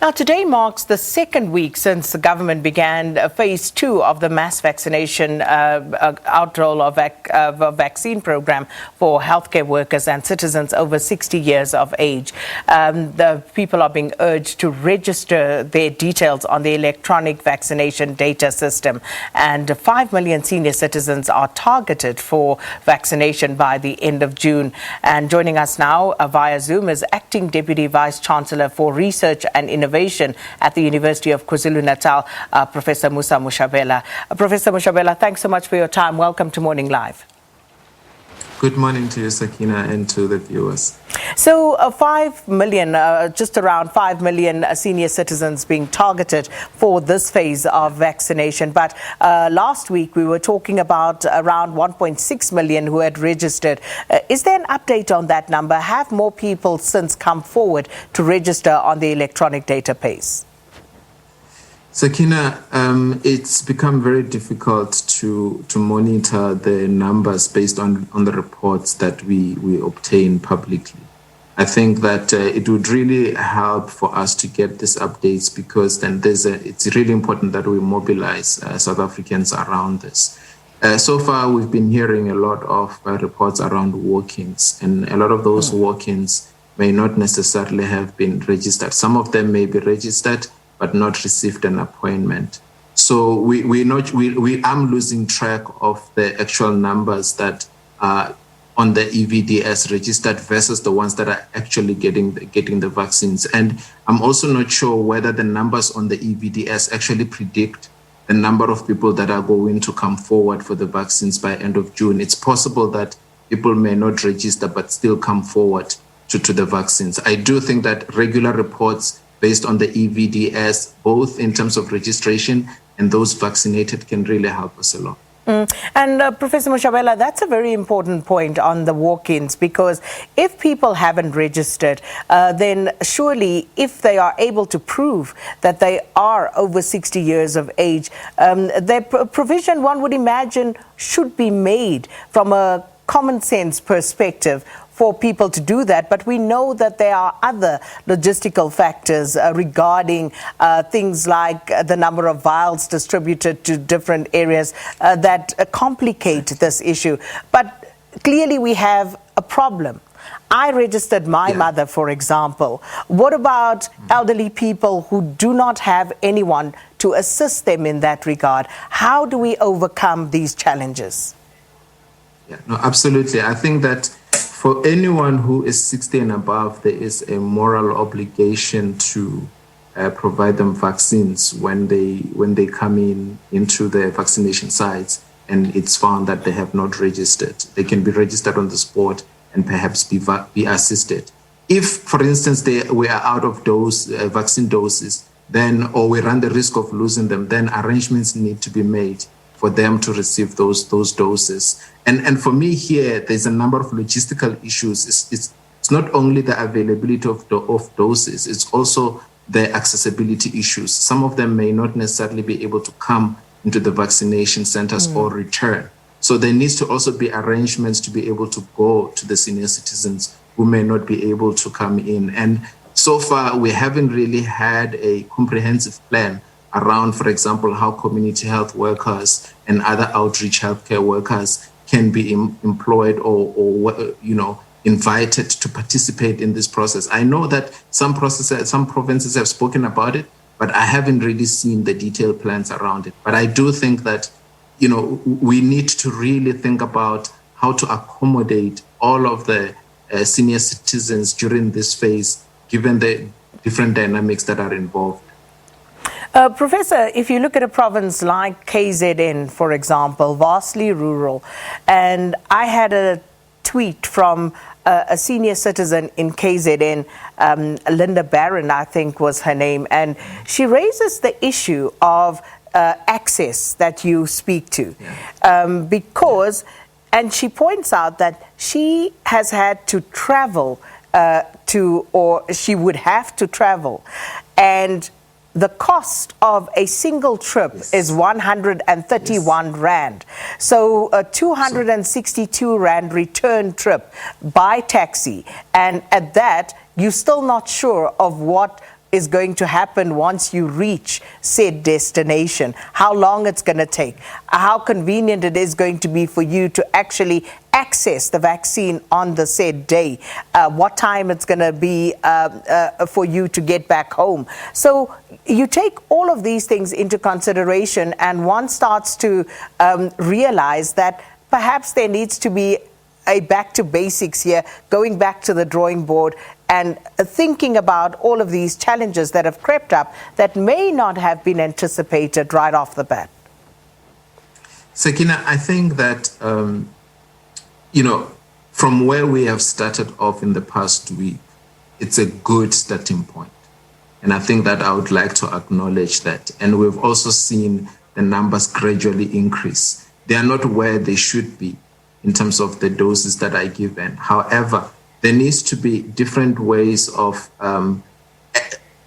Now, today marks the second week since the government began phase 2 of the mass vaccination outroll of a vaccine program for healthcare workers and citizens over 60 years of age. The people are being urged to register their details on the Electronic Vaccination Data System, and 5 million senior citizens are targeted for vaccination by the end of June. And joining us now via Zoom is Acting Deputy Vice-Chancellor for Research and Innovation at the University of KwaZulu-Natal, Professor Mosa Moshabela. Professor Moshabela, thanks so much for your time. Welcome to Morning Live. Good morning to you, Sakina, and to the viewers. So 5 million, just around 5 million senior citizens being targeted for this phase of vaccination. But last week we were talking about around 1.6 million who had registered. Is there an update on that number? Have more people since come forward to register on the electronic database? Sakina, it's become very difficult to monitor the numbers based on the reports that we obtain publicly. I think that it would really help for us to get these updates, because then it's really important that we mobilize South Africans around this. So far, we've been hearing a lot of reports around walk-ins, and a lot of those walk-ins may not necessarily have been registered. Some of them may be registered but not received an appointment. So I'm losing track of the actual numbers that are on the EVDS registered versus the ones that are actually getting the vaccines. And I'm also not sure whether the numbers on the EVDS actually predict the number of people that are going to come forward for the vaccines by end of June. It's possible that people may not register but still come forward to the vaccines. I do think that regular reports based on the EVDS, both in terms of registration and those vaccinated, can really help us a lot. And Professor Moshabela, that's a very important point on the walk-ins, because if people haven't registered, then surely if they are able to prove that they are over 60 years of age, their provision, one would imagine, should be made from a common sense perspective for people to do that. But we know that there are other logistical factors regarding things like the number of vials distributed to different areas that complicate this issue. But clearly we have a problem. I registered my mother, for example. What about elderly people who do not have anyone to assist them in that regard? How do we overcome these challenges? Yeah, no, absolutely. I think that for anyone who is 60 and above, there is a moral obligation to provide them vaccines when they come into the vaccination sites and it's found that they have not registered. They can be registered on the spot and perhaps be assisted. If, for instance, we are out of vaccine doses, or we run the risk of losing them, then arrangements need to be made for them to receive those doses. And for me here, there's a number of logistical issues. It's not only the availability of doses, it's also the accessibility issues. Some of them may not necessarily be able to come into the vaccination centers or return. So there needs to also be arrangements to be able to go to the senior citizens who may not be able to come in. And so far, we haven't really had a comprehensive plan around, for example, how community health workers and other outreach healthcare workers can be employed or invited to participate in this process. I know that some provinces have spoken about it, but I haven't really seen the detailed plans around it. But I do think that, we need to really think about how to accommodate all of the senior citizens during this phase, given the different dynamics that are involved. Professor, if you look at a province like KZN, for example, vastly rural, and I had a tweet from a senior citizen in KZN, Linda Barron, I think was her name, and she raises the issue of access that you speak to, and she points out that she has had to travel or she would have to travel, and the cost of a single trip is 131 Rand. So a 262 Rand return trip by taxi. And at that, you're still not sure of what is going to happen once you reach said destination, how long it's going to take, how convenient it is going to be for you to actually access the vaccine on the said day, what time it's going to be for you to get back home. So you take all of these things into consideration, and one starts to realize that perhaps there needs to be a back to basics here, going back to the drawing board and thinking about all of these challenges that have crept up that may not have been anticipated right off the bat. Sakina, I think that, from where we have started off in the past week, it's a good starting point. And I think that I would like to acknowledge that. And we've also seen the numbers gradually increase. They are not where they should be in terms of the doses that are given. However, there needs to be different ways of,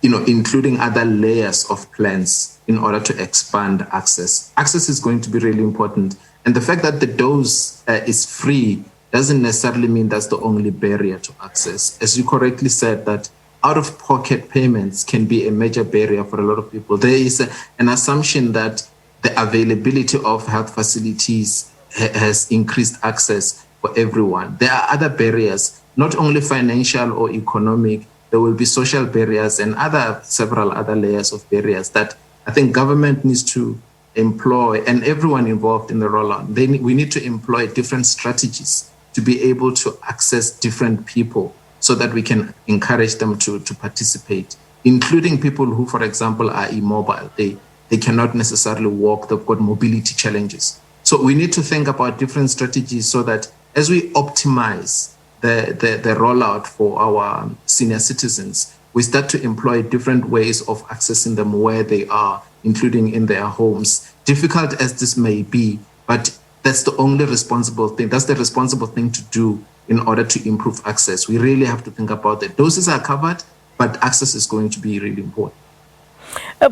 including other layers of plans in order to expand access. Access is going to be really important. And the fact that the dose is free doesn't necessarily mean that's the only barrier to access. As you correctly said, that out-of-pocket payments can be a major barrier for a lot of people. There is an assumption that the availability of health facilities has increased access for everyone. There are other barriers, not only financial or economic. There will be social barriers and several other layers of barriers that I think government needs to employ, and everyone involved in the rollout. We need to employ different strategies to be able to access different people so that we can encourage them to participate, including people who, for example, are immobile. They cannot necessarily walk. They've got mobility challenges. So we need to think about different strategies so that as we optimize the rollout for our senior citizens, we start to employ different ways of accessing them where they are, including in their homes. Difficult as this may be, but that's the only responsible thing. That's the responsible thing to do in order to improve access. We really have to think about that. Doses are covered, but access is going to be really important.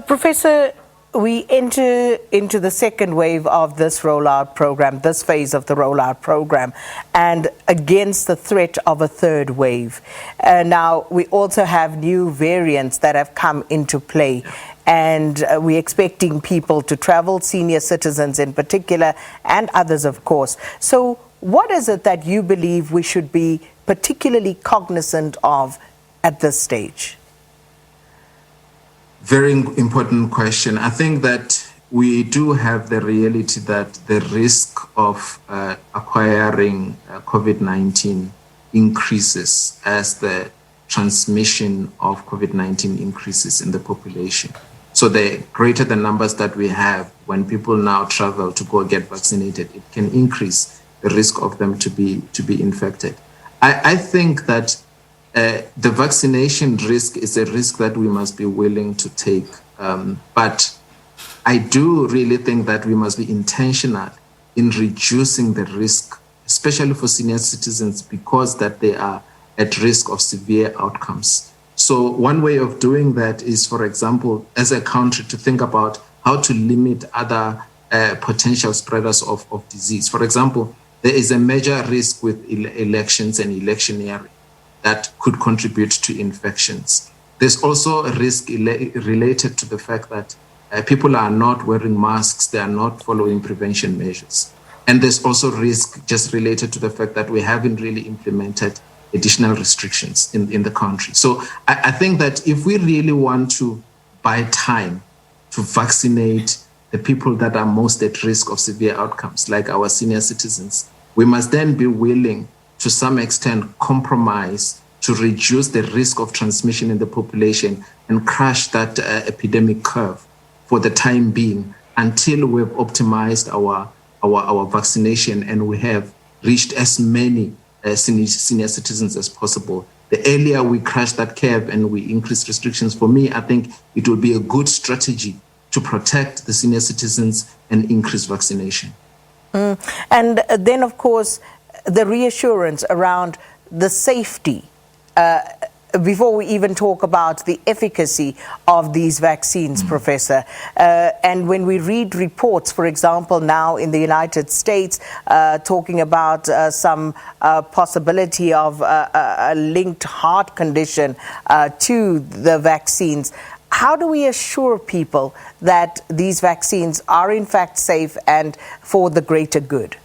Professor, we enter into the second wave of this rollout program, this phase of the rollout program, and against the threat of a third wave. Now, we also have new variants that have come into play, and we're expecting people to travel, senior citizens in particular, and others, of course. So what is it that you believe we should be particularly cognizant of at this stage? Very important question. I think that we do have the reality that the risk of acquiring COVID-19 increases as the transmission of COVID-19 increases in the population. So the greater the numbers that we have when people now travel to go get vaccinated, it can increase the risk of them to be infected. I think that the vaccination risk is a risk that we must be willing to take. But I do really think that we must be intentional in reducing the risk, especially for senior citizens, because that they are at risk of severe outcomes. So one way of doing that is, for example, as a country, to think about how to limit other potential spreaders of disease. For example, there is a major risk with elections and electioneering that could contribute to infections. There's also a risk related to the fact that people are not wearing masks, they are not following prevention measures. And there's also risk just related to the fact that we haven't really implemented additional restrictions in the country. So I think that if we really want to buy time to vaccinate the people that are most at risk of severe outcomes, like our senior citizens, we must then be willing to some extent compromise to reduce the risk of transmission in the population and crash that epidemic curve for the time being until we've optimized our vaccination and we have reached as many senior citizens as possible. The earlier we crash that curve and we increase restrictions, for me, I think it will be a good strategy to protect the senior citizens and increase vaccination. And then, of course, the reassurance around the safety before we even talk about the efficacy of these vaccines, Professor. And when we read reports, for example, now in the United States, talking about some possibility of a linked heart condition to the vaccines, how do we assure people that these vaccines are in fact safe and for the greater good?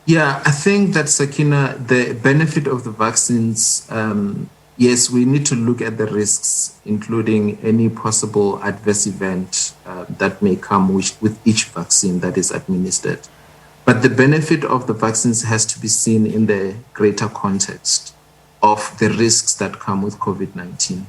Yeah, I think that, Sakina, the benefit of the vaccines, yes, we need to look at the risks, including any possible adverse event that may come with each vaccine that is administered. But the benefit of the vaccines has to be seen in the greater context of the risks that come with COVID-19.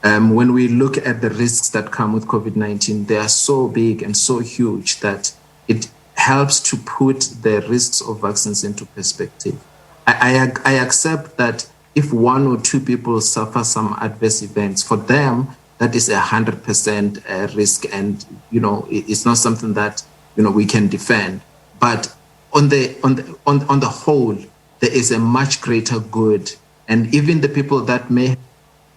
When we look at the risks that come with COVID-19, they are so big and so huge that it helps to put the risks of vaccines into perspective. I accept that if one or two people suffer some adverse events, for them, that is 100% risk, and it's not something that we can defend. But on the whole, there is a much greater good, and even the people that may have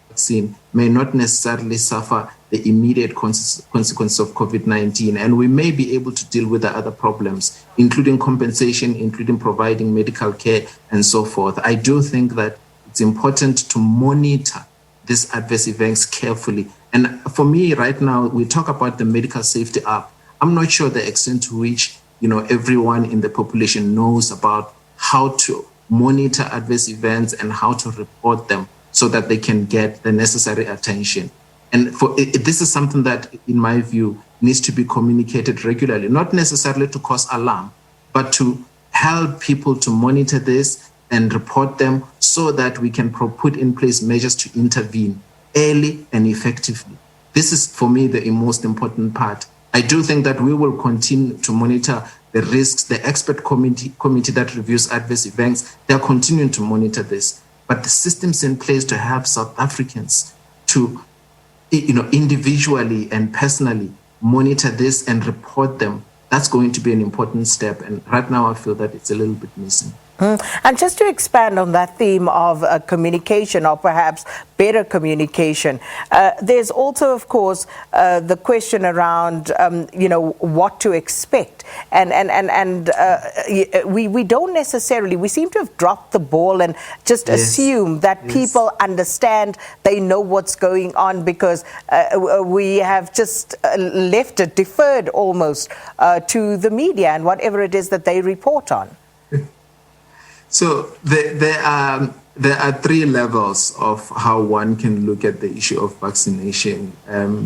vaccine may not necessarily suffer the immediate consequence of COVID-19, and we may be able to deal with the other problems, including compensation, including providing medical care, and so forth. I do think that it's important to monitor these adverse events carefully. And for me, right now, we talk about the medical safety app. I'm not sure the extent to which everyone in the population knows about how to monitor adverse events and how to report them so that they can get the necessary attention. And this is something that, in my view, needs to be communicated regularly, not necessarily to cause alarm, but to help people to monitor this and report them so that we can put in place measures to intervene early and effectively. This is, for me, the most important part. I do think that we will continue to monitor the risks. The expert committee that reviews adverse events, they're continuing to monitor this. But the systems in place to help South Africans to individually and personally monitor this and report them, that's going to be an important step. And right now I feel that it's a little bit missing. And just to expand on that theme of communication, or perhaps better communication, there's also, of course, the question around, what to expect. And we don't necessarily, we seem to have dropped the ball and just assume that people understand, they know what's going on, because we have just left it deferred almost to the media and whatever it is that they report on. So there are three levels of how one can look at the issue of vaccination.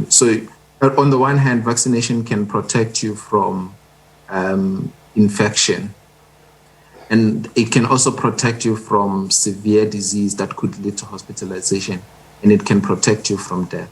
So on the one hand, vaccination can protect you from infection, and it can also protect you from severe disease that could lead to hospitalization, and it can protect you from death.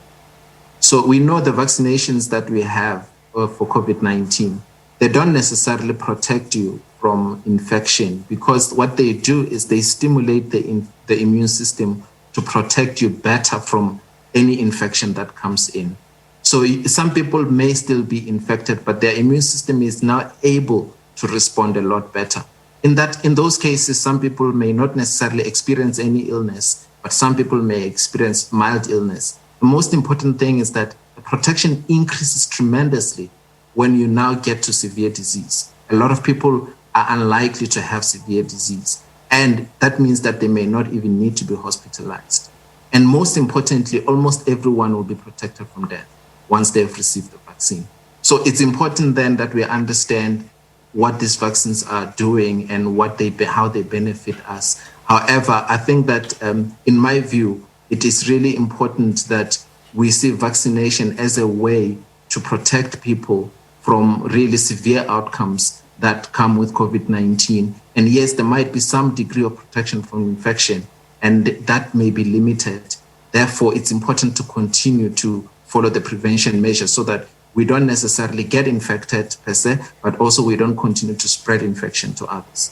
So we know the vaccinations that we have for COVID-19, they don't necessarily protect you from infection, because what they do is they stimulate the immune system to protect you better from any infection that comes in. So some people may still be infected, but their immune system is now able to respond a lot better. In those cases, some people may not necessarily experience any illness, but some people may experience mild illness. The most important thing is that the protection increases tremendously when you now get to severe disease. A lot of people are unlikely to have severe disease, and that means that they may not even need to be hospitalized. And most importantly, almost everyone will be protected from death once they've received the vaccine. So it's important then that we understand what these vaccines are doing and how they benefit us. However, I think that in my view, it is really important that we see vaccination as a way to protect people from really severe outcomes that come with COVID-19. And yes, there might be some degree of protection from infection, and that may be limited. Therefore, it's important to continue to follow the prevention measures so that we don't necessarily get infected per se, but also we don't continue to spread infection to others.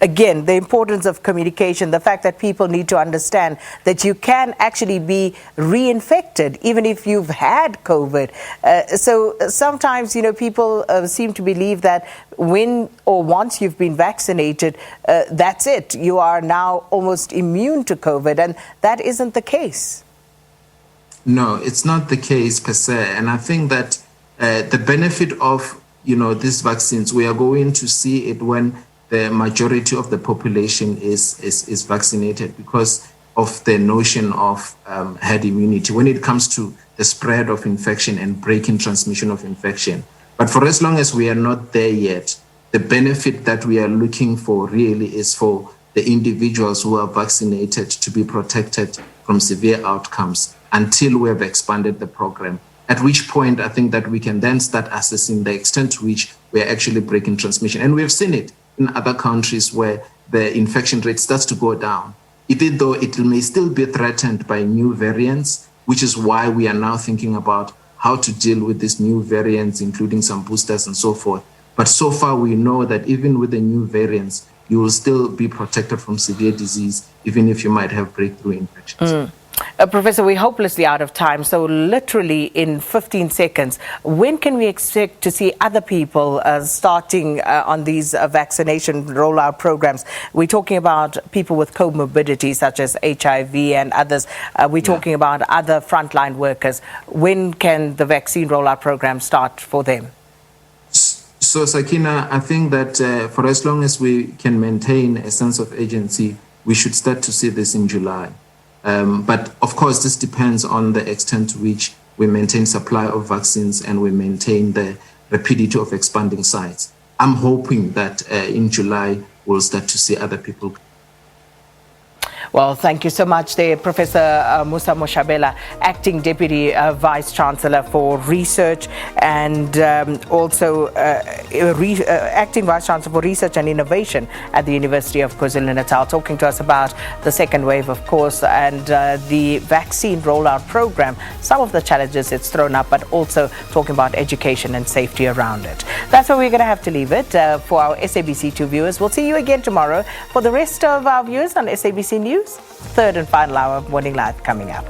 Again, the importance of communication, the fact that people need to understand that you can actually be reinfected even if you've had COVID. So sometimes, people seem to believe that when or once you've been vaccinated, that's it. You are now almost immune to COVID, and that isn't the case. No, it's not the case per se. And I think that the benefit of, these vaccines, we are going to see it when the majority of the population is vaccinated because of the notion of herd immunity when it comes to the spread of infection and breaking transmission of infection. But for as long as we are not there yet, the benefit that we are looking for really is for the individuals who are vaccinated to be protected from severe outcomes until we have expanded the program, at which point I think that we can then start assessing the extent to which we are actually breaking transmission. And we've seen it in other countries where the infection rate starts to go down, even though it may still be threatened by new variants, which is why we are now thinking about how to deal with these new variants, including some boosters and so forth. But so far, we know that even with the new variants, you will still be protected from severe disease, even if you might have breakthrough infections. Professor, we're hopelessly out of time. So literally in 15 seconds, when can we expect to see other people starting on these vaccination rollout programs? We're talking about people with comorbidities such as HIV and others. We're talking about other frontline workers. When can the vaccine rollout program start for them? So, Sakina, I think that for as long as we can maintain a sense of agency, we should start to see this in July. But of course, this depends on the extent to which we maintain supply of vaccines and we maintain the rapidity of expanding sites. I'm hoping that in July, we'll start to see other people. Well, thank you so much there, Professor Mosa Moshabela, Acting Deputy Vice-Chancellor for Research and also Acting Vice-Chancellor for Research and Innovation at the University of KwaZulu-Natal, talking to us about the second wave, of course, and the vaccine rollout program, some of the challenges it's thrown up, but also talking about education and safety around it. That's where we're going to have to leave it for our SABC2 viewers. We'll see you again tomorrow. For the rest of our viewers on SABC News, third and final hour of Morning Live coming up.